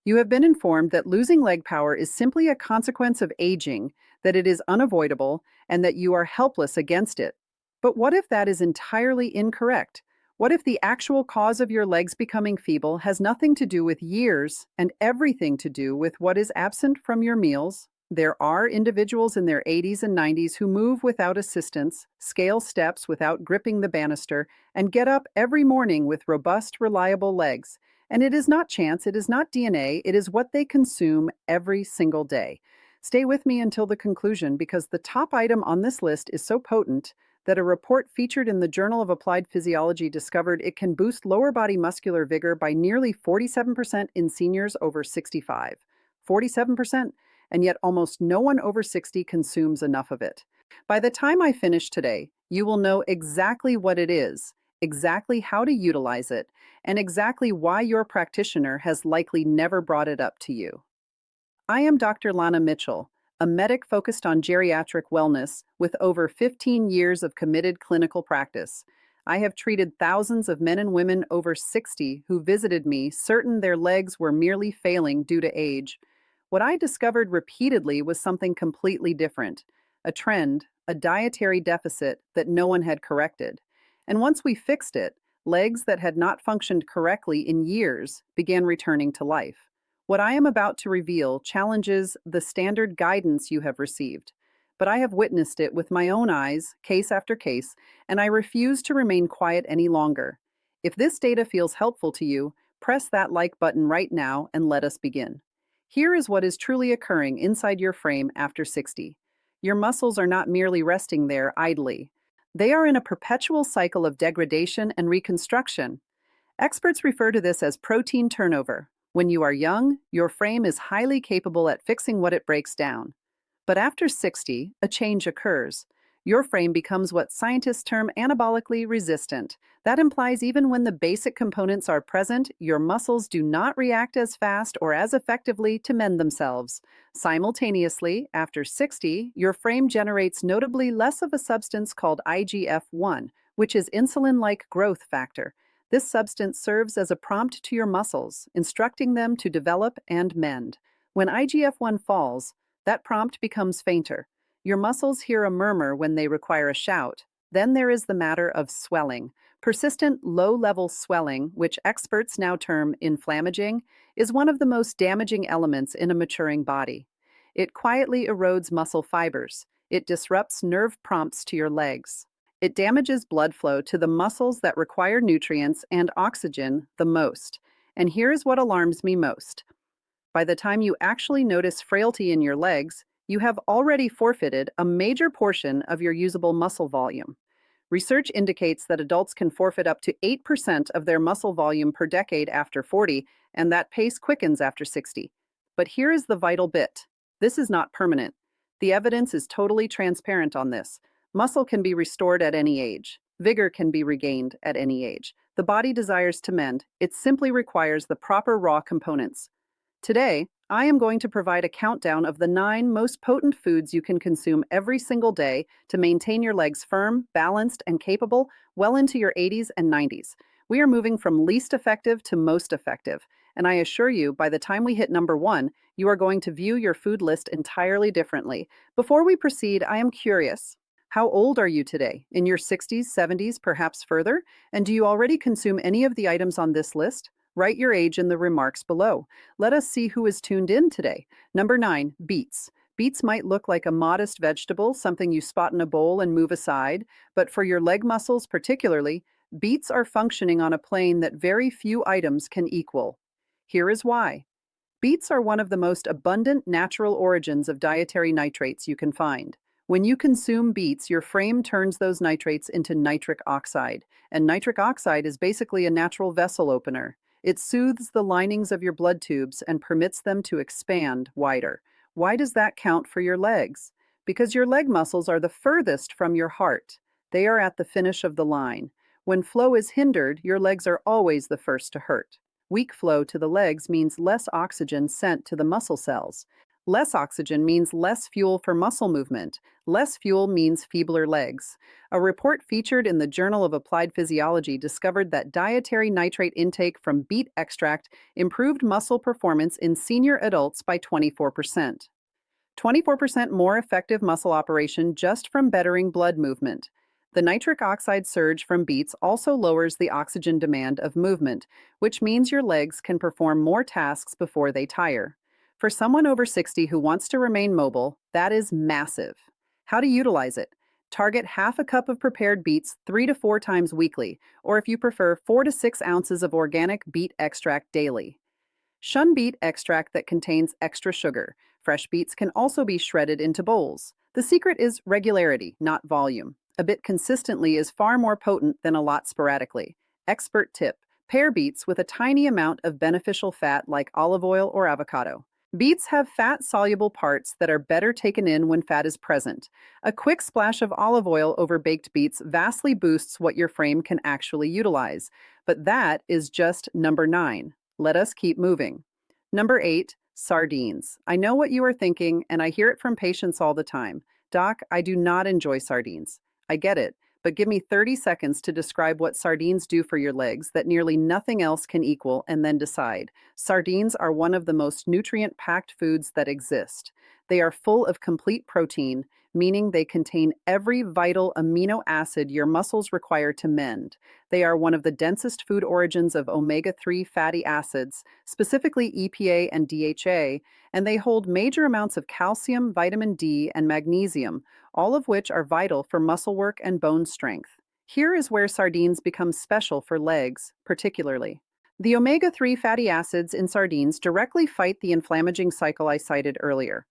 You have been informed that losing leg power is simply a consequence of aging, that it is unavoidable, and that you are helpless against it. But what if that is entirely incorrect? What if the actual cause of your legs becoming feeble has nothing to do with years and everything to do with what is absent from your meals? There are individuals in their 80s and 90s who move without assistance, scale steps without gripping the banister, and get up every morning with robust, reliable legs. And it is not chance, it is not DNA, it is what they consume every single day. Stay with me until the conclusion because the top item on this list is so potent that a report featured in the Journal of Applied Physiology discovered it can boost lower body muscular vigor by nearly 47% in seniors over 65. 47%, and yet almost no one over 60 consumes enough of it. By the time I finish today, you will know exactly what it is, exactly how to utilize it, and exactly why your practitioner has likely never brought it up to you. I am Dr. Lana Mitchell, a medic focused on geriatric wellness with over 15 years of committed clinical practice. I have treated thousands of men and women over 60 who visited me certain their legs were merely failing due to age. What I discovered repeatedly was something completely different, a trend, a dietary deficit that no one had corrected. And once we fixed it, legs that had not functioned correctly in years began returning to life. What I am about to reveal challenges the standard guidance you have received, but I have witnessed it with my own eyes, case after case, and I refuse to remain quiet any longer. If this data feels helpful to you, press that like button right now and let us begin. Here is what is truly occurring inside your frame after 60. Your muscles are not merely resting there idly. They are in a perpetual cycle of degradation and reconstruction. Experts refer to this as protein turnover. When you are young, your frame is highly capable at fixing what it breaks down. But after 60, a change occurs. Your frame becomes what scientists term anabolically resistant. That implies even when the basic components are present, your muscles do not react as fast or as effectively to mend themselves. Simultaneously, after 60, your frame generates notably less of a substance called IGF-1, which is insulin-like growth factor. This substance serves as a prompt to your muscles, instructing them to develop and mend. When IGF-1 falls, that prompt becomes fainter. Your muscles hear a murmur when they require a shout. Then there is the matter of swelling. Persistent low-level swelling, which experts now term inflammaging, is one of the most damaging elements in a maturing body. It quietly erodes muscle fibers. It disrupts nerve prompts to your legs. It damages blood flow to the muscles that require nutrients and oxygen the most. And here's what alarms me most. By the time you actually notice frailty in your legs, you have already forfeited a major portion of your usable muscle volume. Research indicates that adults can forfeit up to 8% of their muscle volume per decade after 40, and that pace quickens after 60. But here is the vital bit. This is not permanent. The evidence is totally transparent on this. Muscle can be restored at any age. Vigor can be regained at any age. The body desires to mend. It simply requires the proper raw components. Today, I am going to provide a countdown of the 9 most potent foods you can consume every single day to maintain your legs firm, balanced, and capable well into your 80s and 90s. We are moving from least effective to most effective, and I assure you, by the time we hit number 1, you are going to view your food list entirely differently. Before we proceed, I am curious. How old are you today? In your 60s, 70s, perhaps further? And do you already consume any of the items on this list? Write your age in the remarks below. Let us see who is tuned in today. Number 9, beets. Beets might look like a modest vegetable, something you spot in a bowl and move aside, but for your leg muscles particularly, beets are functioning on a plane that very few items can equal. Here is why. Beets are one of the most abundant natural origins of dietary nitrates you can find. When you consume beets, your frame turns those nitrates into nitric oxide, and nitric oxide is basically a natural vessel opener. It soothes the linings of your blood tubes and permits them to expand wider. Why does that count for your legs? Because your leg muscles are the furthest from your heart. They are at the finish of the line. When flow is hindered, your legs are always the first to hurt. Weak flow to the legs means less oxygen sent to the muscle cells. Less oxygen means less fuel for muscle movement. Less fuel means feebler legs. A report featured in the Journal of Applied Physiology discovered that dietary nitrate intake from beet extract improved muscle performance in senior adults by 24%. 24% more effective muscle operation just from bettering blood movement. The nitric oxide surge from beets also lowers the oxygen demand of movement, which means your legs can perform more tasks before they tire. For someone over 60 who wants to remain mobile, that is massive. How to utilize it? Target half a cup of prepared beets 3 to 4 times weekly, or if you prefer, 4 to 6 ounces of organic beet extract daily. Shun beet extract that contains extra sugar. Fresh beets can also be shredded into bowls. The secret is regularity, not volume. A bit consistently is far more potent than a lot sporadically. Expert tip: pair beets with a tiny amount of beneficial fat like olive oil or avocado. Beets have fat-soluble parts that are better taken in when fat is present. A quick splash of olive oil over baked beets vastly boosts what your frame can actually utilize. But that is just number 9. Let us keep moving. Number 8, sardines. I know what you are thinking, and I hear it from patients all the time. Doc, I do not enjoy sardines. I get it, but give me 30 seconds to describe what sardines do for your legs that nearly nothing else can equal, and then decide. Sardines are one of the most nutrient-packed foods that exist. They are full of complete protein, meaning they contain every vital amino acid your muscles require to mend. They are one of the densest food origins of omega-3 fatty acids, specifically EPA and DHA, and they hold major amounts of calcium, vitamin D, and magnesium, all of which are vital for muscle work and bone strength. Here is where sardines become special for legs, particularly. The omega-3 fatty acids in sardines directly fight the inflammaging cycle I cited earlier.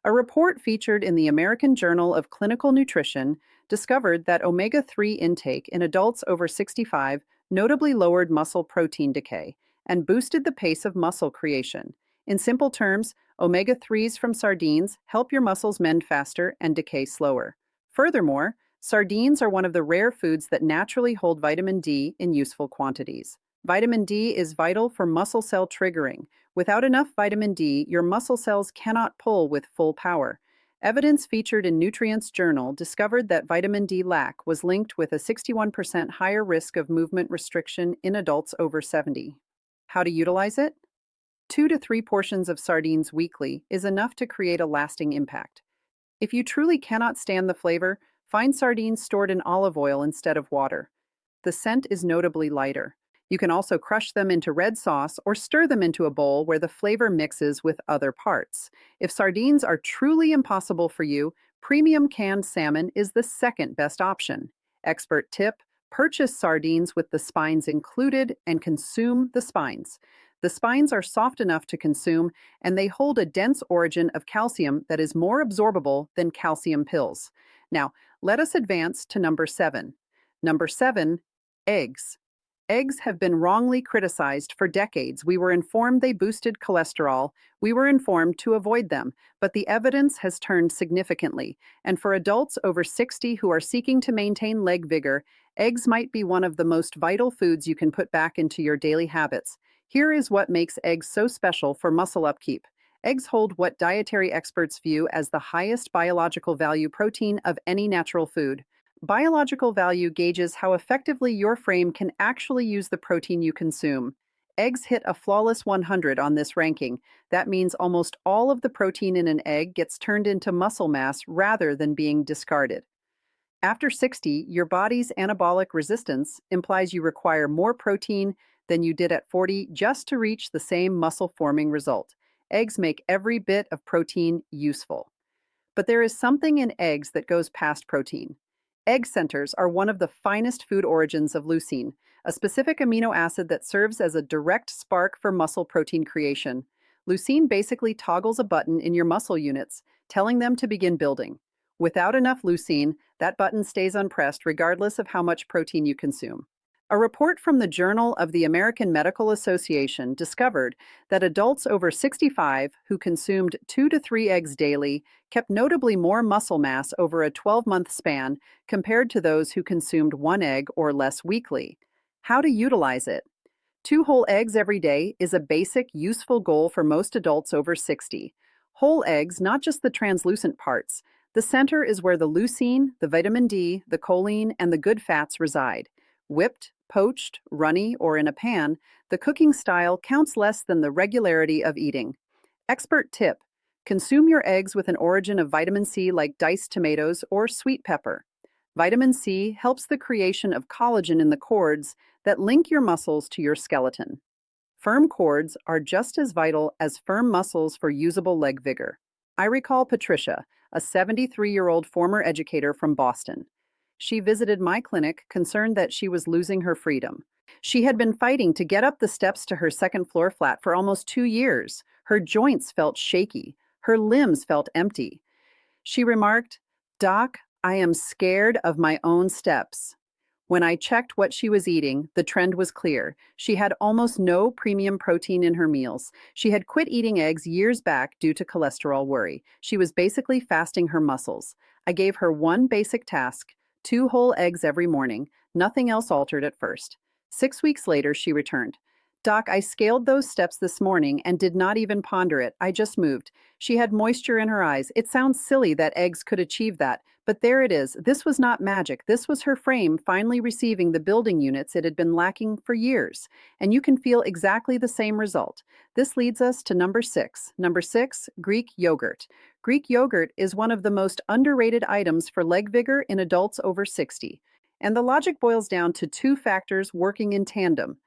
A report featured in the American Journal of Clinical Nutrition discovered that omega-3 intake in adults over 65 notably lowered muscle protein decay and boosted the pace of muscle creation. In simple terms, omega-3s from sardines help your muscles mend faster and decay slower. Furthermore, sardines are one of the rare foods that naturally hold vitamin D in useful quantities. Vitamin D is vital for muscle cell triggering. Without enough vitamin D, your muscle cells cannot pull with full power. Evidence featured in Nutrients Journal discovered that vitamin D lack was linked with a 61% higher risk of movement restriction in adults over 70. How to utilize it? 2 to 3 portions of sardines weekly is enough to create a lasting impact. If you truly cannot stand the flavor, find sardines stored in olive oil instead of water. The scent is notably lighter. You can also crush them into red sauce or stir them into a bowl where the flavor mixes with other parts. If sardines are truly impossible for you, premium canned salmon is the second best option. Expert tip: purchase sardines with the spines included and consume the spines. The spines are soft enough to consume, and they hold a dense origin of calcium that is more absorbable than calcium pills. Now, let us advance to number 7. Number 7, eggs. Eggs have been wrongly criticized for decades. We were informed they boosted cholesterol. We were informed to avoid them, but the evidence has turned significantly. And for adults over 60 who are seeking to maintain leg vigor, eggs might be one of the most vital foods you can put back into your daily habits. Here is what makes eggs so special for muscle upkeep. Eggs hold what dietary experts view as the highest biological value protein of any natural food. Biological value gauges how effectively your frame can actually use the protein you consume. Eggs hit a flawless 100 on this ranking. That means almost all of the protein in an egg gets turned into muscle mass rather than being discarded. After 60, your body's anabolic resistance implies you require more protein than you did at 40 just to reach the same muscle-forming result. Eggs make every bit of protein useful. But there is something in eggs that goes past protein. Egg centers are one of the finest food origins of leucine, a specific amino acid that serves as a direct spark for muscle protein creation. Leucine basically toggles a button in your muscle units, telling them to begin building. Without enough leucine, that button stays unpressed regardless of how much protein you consume. A report from the Journal of the American Medical Association discovered that adults over 65 who consumed 2 to 3 eggs daily kept notably more muscle mass over a 12-month span compared to those who consumed 1 egg or less weekly. How to utilize it? 2 whole eggs every day is a basic, useful goal for most adults over 60. Whole eggs, not just the translucent parts. The center is where the leucine, the vitamin D, the choline, and the good fats reside. Whipped, poached, runny, or in a pan, the cooking style counts less than the regularity of eating. Expert tip: consume your eggs with an origin of vitamin C like diced tomatoes or sweet pepper. Vitamin C helps the creation of collagen in the cords that link your muscles to your skeleton. Firm cords are just as vital as firm muscles for usable leg vigor. I recall Patricia, a 73-year-old former educator from Boston. She visited my clinic concerned that she was losing her freedom. She had been fighting to get up the steps to her second floor flat for almost 2 years. Her joints felt shaky. Her limbs felt empty. She remarked, "Doc, I am scared of my own steps." When I checked what she was eating, the trend was clear. She had almost no premium protein in her meals. She had quit eating eggs years back due to cholesterol worry. She was basically fasting her muscles. I gave her one basic task: 2 whole eggs every morning. Nothing else altered at first. 6 weeks later, she returned. "Doc, I scaled those steps this morning and did not even ponder it. I just moved." She had moisture in her eyes. It sounds silly that eggs could achieve that, but there it is. This was not magic. This was her frame finally receiving the building units it had been lacking for years. And you can feel exactly the same result. This leads us to number 6. Number 6, Greek yogurt. Greek yogurt is one of the most underrated items for leg vigor in adults over 60. And the logic boils down to two factors working in tandem: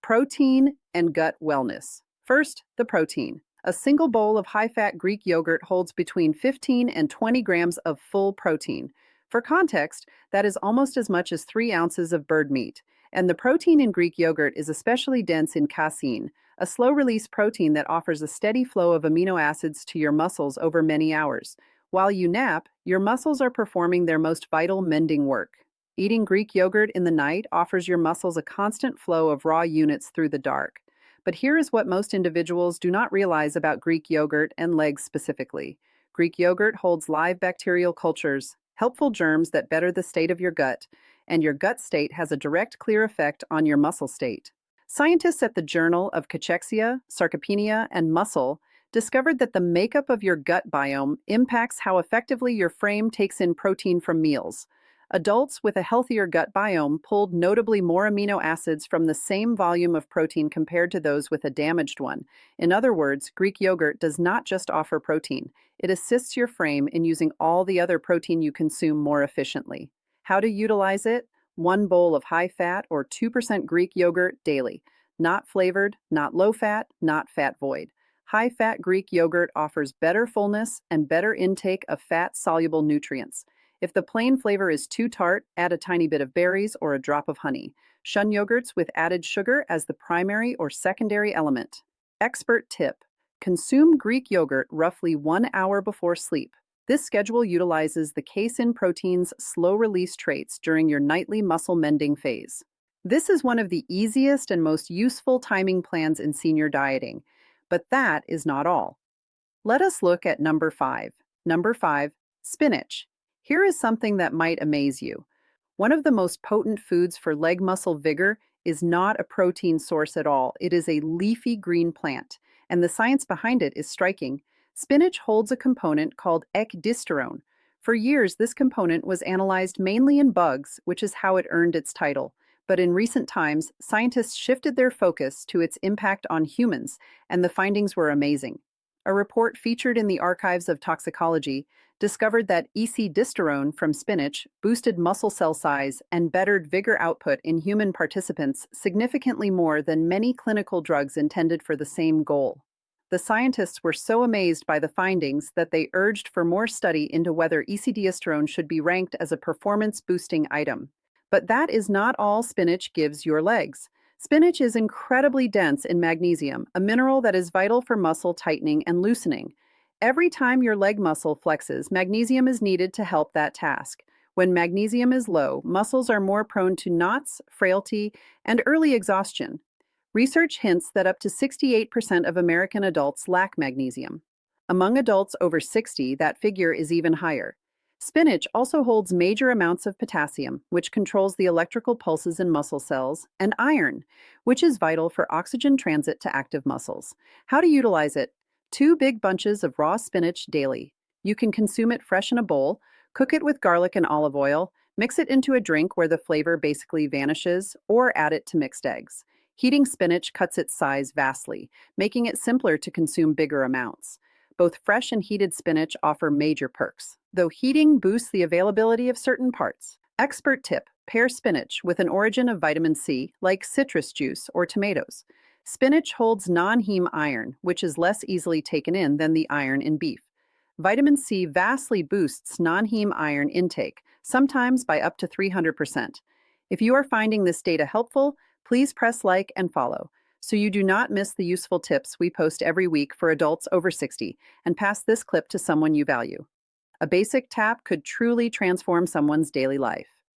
protein and gut wellness. First, the protein. A single bowl of high-fat Greek yogurt holds between 15 and 20 grams of full protein. For context, that is almost as much as 3 ounces of bird meat. And the protein in Greek yogurt is especially dense in casein, a slow-release protein that offers a steady flow of amino acids to your muscles over many hours. While you nap, your muscles are performing their most vital mending work. Eating Greek yogurt in the night offers your muscles a constant flow of raw units through the dark. But here is what most individuals do not realize about Greek yogurt and legs specifically. Greek yogurt holds live bacterial cultures, helpful germs that better the state of your gut, and your gut state has a direct, clear effect on your muscle state. Scientists at the Journal of Cachexia, Sarcopenia, and Muscle discovered that the makeup of your gut biome impacts how effectively your frame takes in protein from meals. Adults with a healthier gut biome pulled notably more amino acids from the same volume of protein compared to those with a damaged one. In other words, Greek yogurt does not just offer protein, it assists your frame in using all the other protein you consume more efficiently. How to utilize it? 1 bowl of high-fat or 2% Greek yogurt daily. Not flavored, not low-fat, not fat-void. High-fat Greek yogurt offers better fullness and better intake of fat-soluble nutrients. If the plain flavor is too tart, add a tiny bit of berries or a drop of honey. Shun yogurts with added sugar as the primary or secondary element. Expert tip: consume Greek yogurt roughly 1 hour before sleep. This schedule utilizes the casein protein's slow-release traits during your nightly muscle mending phase. This is one of the easiest and most useful timing plans in senior dieting. But that is not all. Let us look at number 5. Number 5, spinach. Here is something that might amaze you. One of the most potent foods for leg muscle vigor is not a protein source at all. It is a leafy green plant, and the science behind it is striking. Spinach holds a component called ecdysterone. For years, this component was analyzed mainly in bugs, which is how it earned its title. But in recent times, scientists shifted their focus to its impact on humans, and the findings were amazing. A report featured in the Archives of Toxicology discovered that ecdysterone from spinach boosted muscle cell size and bettered vigor output in human participants significantly more than many clinical drugs intended for the same goal. The scientists were so amazed by the findings that they urged for more study into whether ecdysterone should be ranked as a performance-boosting item. But that is not all spinach gives your legs. Spinach is incredibly dense in magnesium, a mineral that is vital for muscle tightening and loosening. Every time your leg muscle flexes, magnesium is needed to help that task. When magnesium is low, muscles are more prone to knots, frailty, and early exhaustion. Research hints that up to 68% of American adults lack magnesium. Among adults over 60, that figure is even higher. Spinach also holds major amounts of potassium, which controls the electrical pulses in muscle cells, and iron, which is vital for oxygen transit to active muscles. How to utilize it? 2 big bunches of raw spinach daily. You can consume it fresh in a bowl, cook it with garlic and olive oil, mix it into a drink where the flavor basically vanishes, or add it to mixed eggs. Heating spinach cuts its size vastly, making it simpler to consume bigger amounts. Both fresh and heated spinach offer major perks, though heating boosts the availability of certain parts. Expert tip: pair spinach with an origin of vitamin C, like citrus juice or tomatoes. Spinach holds non-heme iron, which is less easily taken in than the iron in beef. Vitamin C vastly boosts non-heme iron intake, sometimes by up to 300%. If you are finding this data helpful, please press like and follow so you do not miss the useful tips we post every week for adults over 60, and pass this clip to someone you value. A basic tap could truly transform someone's daily life.